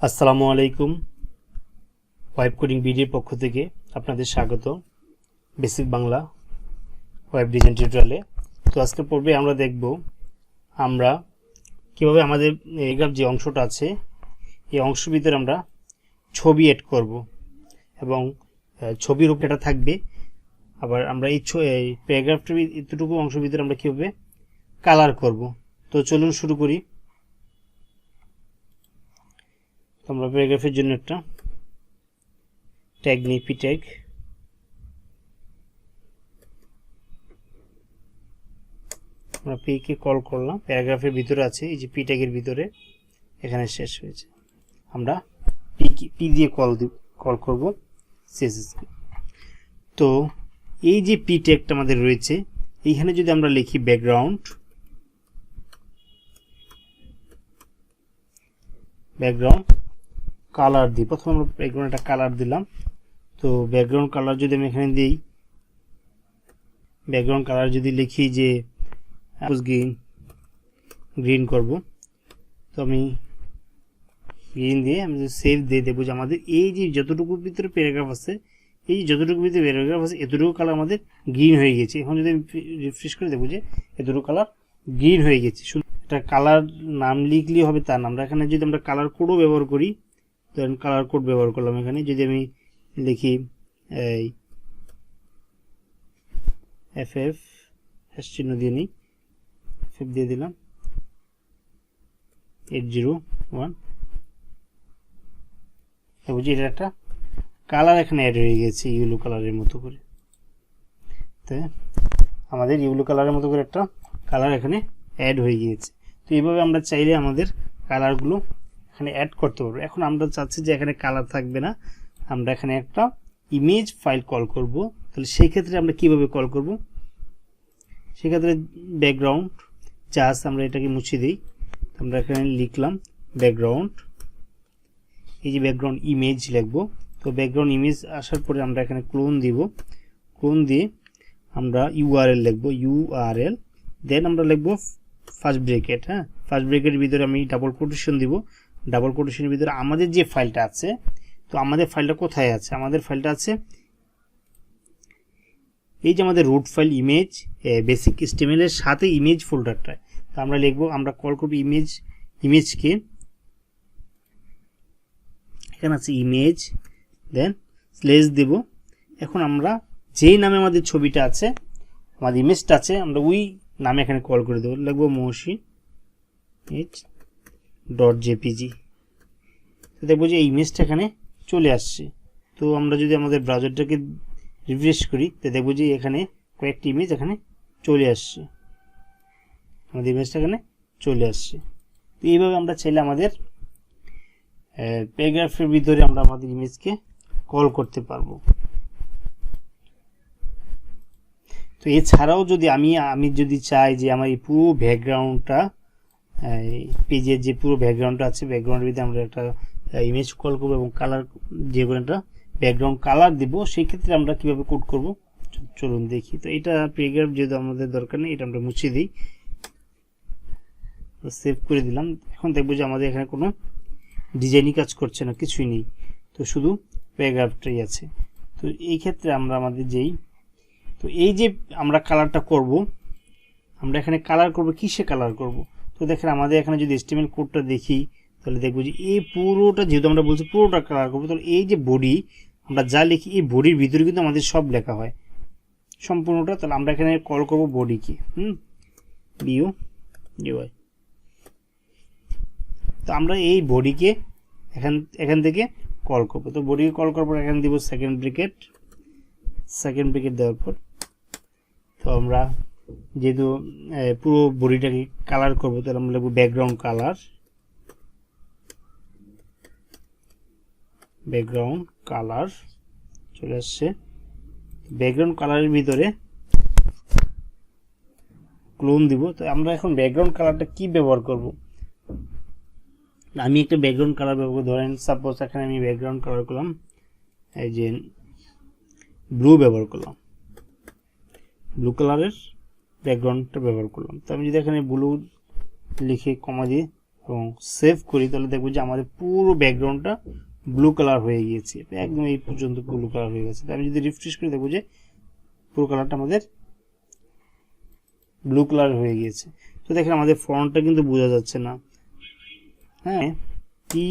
আসসালামু আলাইকুম। Web coding ভিডিওর পক্ষ থেকে আপনাদের স্বাগত বেসিক বাংলা ওয়েব ডিজাইন টিউটোরিয়ালে। তো আজকে পর্বে আমরা দেখব আমরা কিভাবে আমাদের প্যারাগ্রাফ যে অংশটা আছে এই অংশের ভিতরে আমরা ছবি এড করব এবং ছবির উপরে এটা থাকবে। আবার আমরা এই প্যারাগ্রাফটার এতটুকু অংশের ভিতরে আমরা কিভাবে কালার করব। তো চলুন শুরু করি। আমরা প্যারাগ্রাফের জন্য একটা ট্যাগ নিই, পি ট্যাগ। আমরা পি কে কল করলাম, প্যারাগ্রাফের ভিতরে আছে, এই যে পি ট্যাগের ভিতরে এখানে শেষ হয়েছে। আমরা পি দিয়ে কল করব সিএসএস কে। তো এই যে পি ট্যাগটা আমাদের রয়েছে, এইখানে যদি আমরা লিখি ব্যাকগ্রাউন্ড কালার দিই, প্রথমে আমরা ব্যাকগ্রাউন্ড একটা কালার দিলাম। তো ব্যাকগ্রাউন্ড কালার যদি আমি এখানে দিই, ব্যাকগ্রাউন্ড কালার যদি লিখি যে গ্রিন করব, তো আমি গ্রিন দিয়ে আমি যদি সেভ দিয়ে দেবো যে আমাদের এই যে যতটুকু ভিতরে প্যারাগ্রাফ আছে, এই যে যতটুকু ভিতরে প্যারাগ্রাফ আছে এতটুকু কালার আমাদের গ্রিন হয়ে গেছে। এখন যদি আমি রিফ্রেশ করে দেবো যে এতটুকু কালার গ্রিন হয়ে গেছে। শুধু এটা কালার নাম লিখলেই হবে তা না, আমরা এখানে যদি আমরা কালার কোডও ব্যবহার করি, ধরেন কালার কোড ব্যবহার করলাম। এখানে যদি আমি লিখি এই এফএফ চিহ্ন দিয়ে নিই, এফএফ দিয়ে দিলাম 801, বুঝি এটা একটা কালার এখানে অ্যাড হয়ে গেছে ইয়েলো কালারের মতো করে। তো আমাদের ইয়েলো কালারের মতো করে একটা কালার এখানে অ্যাড হয়ে গিয়েছে। তো এইভাবে আমরা চাইলে আমাদের কালারগুলো এখানে অ্যাড করতে পারবো। এখন আমরা চাচ্ছি যে এখানে কালার থাকবে না, আমরা এখানে একটা ইমেজ ফাইল কল করব। তাহলে সেই ক্ষেত্রে আমরা কিভাবে কল করব? সেক্ষেত্রে ব্যাকগ্রাউন্ড জাস্ট আমরা এটাকে মুছে দিই। আমরা এখানে লিখলাম ব্যাকগ্রাউন্ড, এই যে ব্যাকগ্রাউন্ড ইমেজ লিখবো। তো ব্যাকগ্রাউন্ড ইমেজ আসার পরে আমরা এখানে ক্লোন দিব, ক্লোন দিয়ে আমরা ইউআরএল লিখবো, ইউআরএল, দেন আমরা লিখবো ফার্স্ট ব্র্যাকেট। হ্যাঁ, ফার্স্ট ব্র্যাকেটের ভিতরে আমি ডাবল কোটেশন দিব। ডাবল কোটেশনের ভিতরে আমাদের যে ফাইলটা আছে, তো আমাদের ফাইলটা কোথায় আছে? আমাদের ফাইলটা আছে এই যে আমাদের root file image basic HTML এর সাথে ইমেজ ফোল্ডারটা। তো আমরা লিখবো, আমরা কল করব ইমেজকে, এখানে আছে ইমেজ, দেন স্লেশ দেব। এখন আমরা যেই নামে আমাদের ছবিটা আছে, আমাদের ইমেজটা আছে, আমরা ওই নামে এখানে কল করে দেবো। লিখবো মহসিন .jpg। তো দেখবো যে এই ইমেজটা এখানে চলে আসছে। তো আমরা যদি আমাদের ব্রাউজারটাকে রিফ্রেশ করি, তো দেখবো যে এখানে কয়েকটি ইমেজ এখানে চলে আসছে, আমাদের ইমেজটা এখানে চলে আসছে। তো এইভাবে আমরা চাইলে আমাদের প্যারাগ্রাফের ভিতরে আমরা আমাদের ইমেজকে কল করতে পারবো। তো এছাড়াও যদি আমি যদি চাই যে আমার এই পুরো ব্যাকগ্রাউন্ডটা, পেজের যে পুরো ব্যাকগ্রাউন্ডটা আছে, ব্যাকগ্রাউন্ডের ভিতরে আমরা একটা ইমেজ কল করবো এবং কালার যে কোনো একটা ব্যাকগ্রাউন্ড কালার দিব, সেই ক্ষেত্রে আমরা কিভাবে কোড করব চলুন দেখি। তো এটা প্যারাগ্রাফ যেহেতু আমাদের দরকার নেই, এটা আমরা মুছে দিই, সেভ করে দিলাম। এখন দেখবো যে আমাদের এখানে কোনো ডিজাইনই কাজ করছে না, কিছুই নেই, তো শুধু প্যারাগ্রাফটাই আছে। তো এই ক্ষেত্রে আমরা আমাদের তো এই যে আমরা কালারটা করব, আমরা এখানে কালার করব, কিসে কালার করব? তো দেখেন আমাদের এখানে যদি HTML কোডটা দেখি, তাহলে দেখবো যে এই পুরোটা, যেহেতু আমরা বলছি পুরোটা কালার করবো, তাহলে এই যে বডি আমরা যা লিখি, এই বডির ভিতরে কিন্তু আমাদের সব লেখা হয় সম্পূর্ণটা। তাহলে আমরা এখানে কল করব বডিকে, BODY। তো আমরা এই বডিকে এখান থেকে কল করব। তো বডিকে কল করার পর এখানে দিব সেকেন্ড ব্র্যাকেট দেওয়ার পর, তো আমরা যেহেতু পুরো বডিটাকে কালার করব, তাহলে আমরা লিখব ব্যাকগ্রাউন্ড কালার চলে আসছে। ব্যাকগ্রাউন্ড কালারের ভিতরে ক্লোন দিব। তো আমরা এখন ব্যাকগ্রাউন্ড কালারটা কি ব্যবহার করব? আমি একটা ব্যাকগ্রাউন্ড কালার ব্যবহার করব। ধরেন সাপোজ এখানে আমি ব্যাকগ্রাউন্ড কালার করলাম এই যে ব্লু ব্যবহার করলাম, ব্লু কালারের ব্যাকগ্রাউন্ডটা ব্যবহার করলাম। তো আমি যদি এখানে ব্লু লিখে কমা দিয়ে এবং সেভ করি, তাহলে দেখবো যে আমাদের পুরো ব্যাকগ্রাউন্ডটা ব্লু কালার হয়ে গিয়েছে, একদম এই পর্যন্ত ব্লু কালার হয়ে গেছে। আমি যদি রিফ্রেশ করি দেখবো যে পুরো কালারটা আমাদের ব্লু কালার হয়ে গিয়েছে। তো দেখেন আমাদের ফন্টটা কিন্তু বোঝা যাচ্ছে না। হ্যাঁ, কি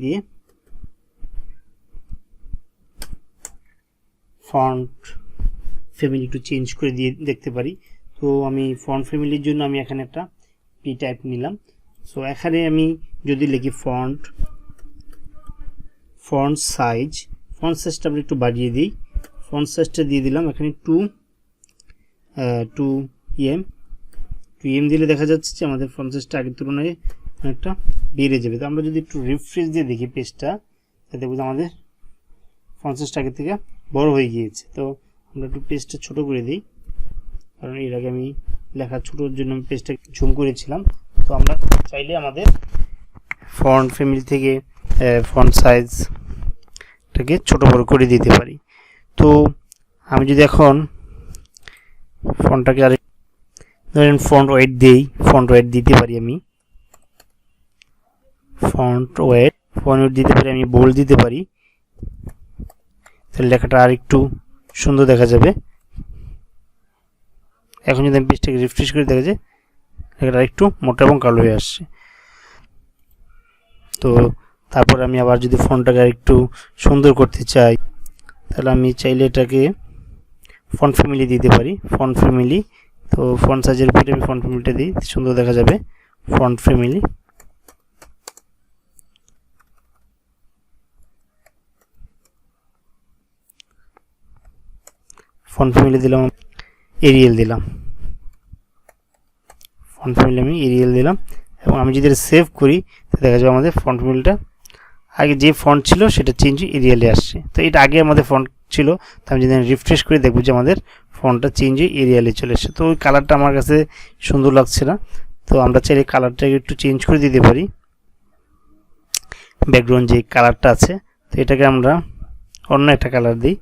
দিয়ে ফন্ট ফ্যামিলি একটু চেঞ্জ করে দিয়ে দেখতে পারি। তো আমি ফন্ট ফ্যামিলির জন্য আমি এখানে একটা পি টাইপ নিলাম। সো এখানে আমি যদি লিখি ফন্ট সাইজটা আমরা একটু বাড়িয়ে দিই। ফন্ট সাইজটা দিয়ে দিলাম এখানে 2em দিলে দেখা যাচ্ছে যে আমাদের ফন্ট সাইজটা আগের তুলনায় অনেকটা বেড়ে যাবে। তো আমরা যদি একটু রিফ্রেশ দিয়ে দেখি পেজটা, দেখবো যে আমাদের ফন্ট সাইজটা আগের থেকে বড় হয়ে গিয়েছে। তো আমরা একটু পেজটা ছোট করে দিই, কারণ এর আগে আমি লেখা ছোটোর জন্য আমি পেজটা জুম করেছিলাম। তো আমরা চাইলে আমাদের ফন্ট ফ্যামিলি থেকে ফন্ট সাইজটাকে ছোট বড় করে দিতে পারি। তো আমি যদি এখন ফন্টটাকে আরেক ধরেন ফন্ট ওয়েট দিতে পারি, আমি ফন্ট ওয়েট দিতে পারি, আমি বোল্ড দিতে পারি, তাহলে লেখাটা আর একটু সুন্দর দেখা যাবে। এখন যদি আমি পেজটাকে রিফ্রেশ করে দেখা যায় লেখাটা একটু মোটা এবং কালো হয়ে আসছে। তো তারপর আমি আবার যদি ফন্টটাকে আর একটু সুন্দর করতে চাই, তাহলে আমি চাইলে এটাকে ফন্ট ফ্যামিলি দিতে পারি, ফন্ট ফ্যামিলি। তো ফন্ট সাইজের উপরে আমি ফন্ট ফ্যামিলিটা দিই, সুন্দর দেখা যাবে ফন্ট ফ্যামিলি। ফন্ট ফ্যামিলি দিলাম, এরিয়াল দিলাম, ফন্ট ফ্যামিলি আমি এরিয়াল দিলাম। এবং আমি যদি সেভ করি দেখা যাবে আমাদের ফন্ট ফ্যামিলিটা আগে যে ফন্ট ছিল সেটা চেঞ্জ এরিয়ালে আসছে। তো এটা আগে আমাদের ফন্ট ছিল, তো আমি যদি রিফ্রেশ করে দেখবো যে আমাদের ফন্টটা চেঞ্জ হয়ে এরিয়ালে চলে এসেছে। তো ওই কালারটা আমার কাছে সুন্দর লাগছে না, তো আমরা চাইলে কালারটাকে একটু চেঞ্জ করে দিতে পারি। ব্যাকগ্রাউন্ড যে কালারটা আছে, তো এটাকে আমরা অন্য একটা কালার দিই।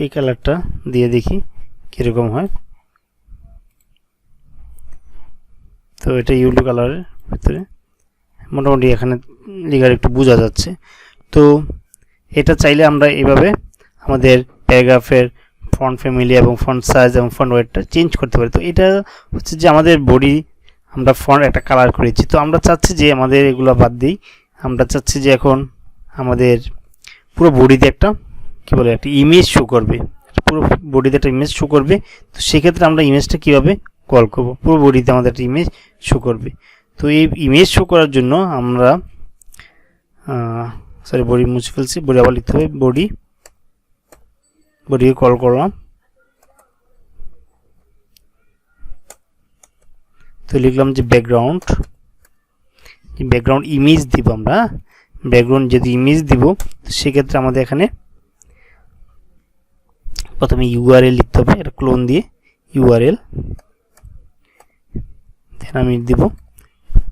এই কালারটা দিয়ে দেখি কীরকম হয়। তো এটা ইয়েলো কালারের ভিতরে মোটামুটি এখানে লেখার একটু বোঝা যাচ্ছে। তো এটা চাইলে আমরা এভাবে আমাদের প্যারাগ্রাফের ফন্ট ফ্যামিলি এবং ফন্ট সাইজ এবং ফন্ট ওয়েটটা চেঞ্জ করতে পারি। তো এটা হচ্ছে যে আমাদের বডি আমরা ফন্ট একটা কালার করেছি, তো আমরা চাচ্ছি যে আমাদের এগুলো বাদ দিই, আমরা চাচ্ছি যে এখন আমাদের পুরো বডিতে একটা কী বলে একটা ইমেজ শো করবে, পুরো বডিতে একটা ইমেজ শো করবে। তো সেক্ষেত্রে আমরা ইমেজটা কীভাবে কল করব, পুরো বডিতে আমাদের একটা ইমেজ শো করবে। তো এই ইমেজ শো করার জন্য আমরা বডি মুছে ফেলছি, বডি আবার লিখতে হবে, বডিকে কল করলাম। তো লিখলাম যে ব্যাকগ্রাউন্ড ইমেজ দিব আমরা, ব্যাকগ্রাউন্ড যদি ইমেজ দিব সেক্ষেত্রে আমাদের এখানে প্রথমে ইউআরএল লিখতে হবে, এটা ক্লোন দিয়ে ইউআরএল, দেন আমি দিব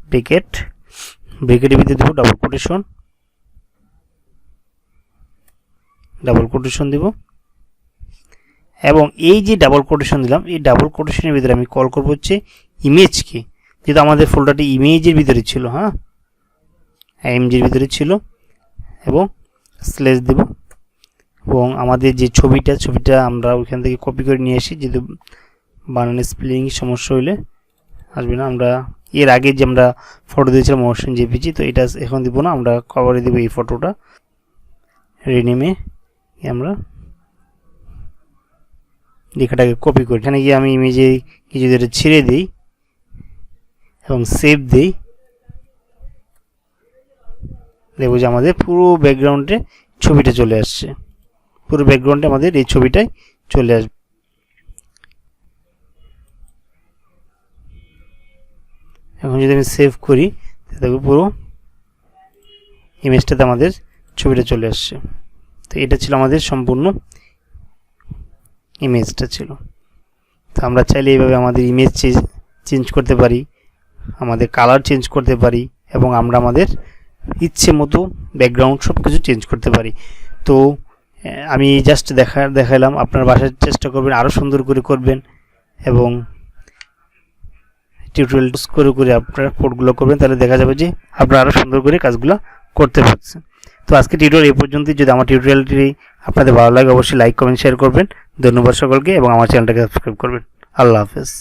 ব্রেকেটের ভিতরে দেবো ডাবল কোটেশন দিব। এবং এই যে ডাবল কোটেশন দিলাম, এই ডাবল কোটেশনের ভিতরে আমি কল করবো হচ্ছে ইমেজকে, যেহেতু আমাদের ফোল্ডারটি ইমেজের ভিতরে ছিল, হ্যাঁ এমজির ভিতরে ছিল, এবং স্ল্যাশ দেব। এবং আমাদের যে ছবিটা আমরা ওইখান থেকে কপি করে নিয়ে আসি, যেহেতু বানানের স্পেলিং সমস্যা হইলে আসবে না। আমরা এর আগে যে আমরা ফটো দিয়েছিলাম মহসিন জেপিজি, তো এটা এখন দিব না, আমরা কভারে দেবো এই ফটোটা, রিনেমে আমরা লেখাটাকে কপি করি। এখানে গিয়ে আমি ইমেজে কিছু যেটা ছেড়ে দিই এবং সেভ দিই, দেখবো যে আমাদের পুরো ব্যাকগ্রাউন্ডে ছবিটা চলে আসছে, পুরো ব্যাকগ্রাউন্ডে আমাদের এই ছবিটাই চলে আসবে। এখন যদি আমি সেভ করি দেখো পুরো ইমেজটাতে আমাদের ছবিটা চলে আসছে। তো এটা ছিল আমাদের সম্পূর্ণ ইমেজটা ছিল। তো আমরা চাইলে এইভাবে আমাদের ইমেজ চেঞ্জ করতে পারি, আমাদের কালার চেঞ্জ করতে পারি, এবং আমরা আমাদের ইচ্ছে মতো ব্যাকগ্রাউন্ড সব কিছু চেঞ্জ করতে পারি। তো আমি জাস্ট দেখাইলাম, আপনার বাসায় চেষ্টা করবেন আরও সুন্দর করে করবেন এবং টিউটোরিয়াল করে আপনারা কোডগুলো করবেন, তাহলে দেখা যাবে যে আপনারা আরও সুন্দর করে কাজগুলো করতে পারছেন। তো আজকে টিউটোরিয়াল এই পর্যন্তই। যদি আমার টিউটোরিয়ালটি আপনাদের ভালো লাগে অবশ্যই লাইক কমেন্ট শেয়ার করবেন। ধন্যবাদ সকলকে এবং আমার চ্যানেলটাকে সাবস্ক্রাইব করবেন। আল্লাহ হাফেজ।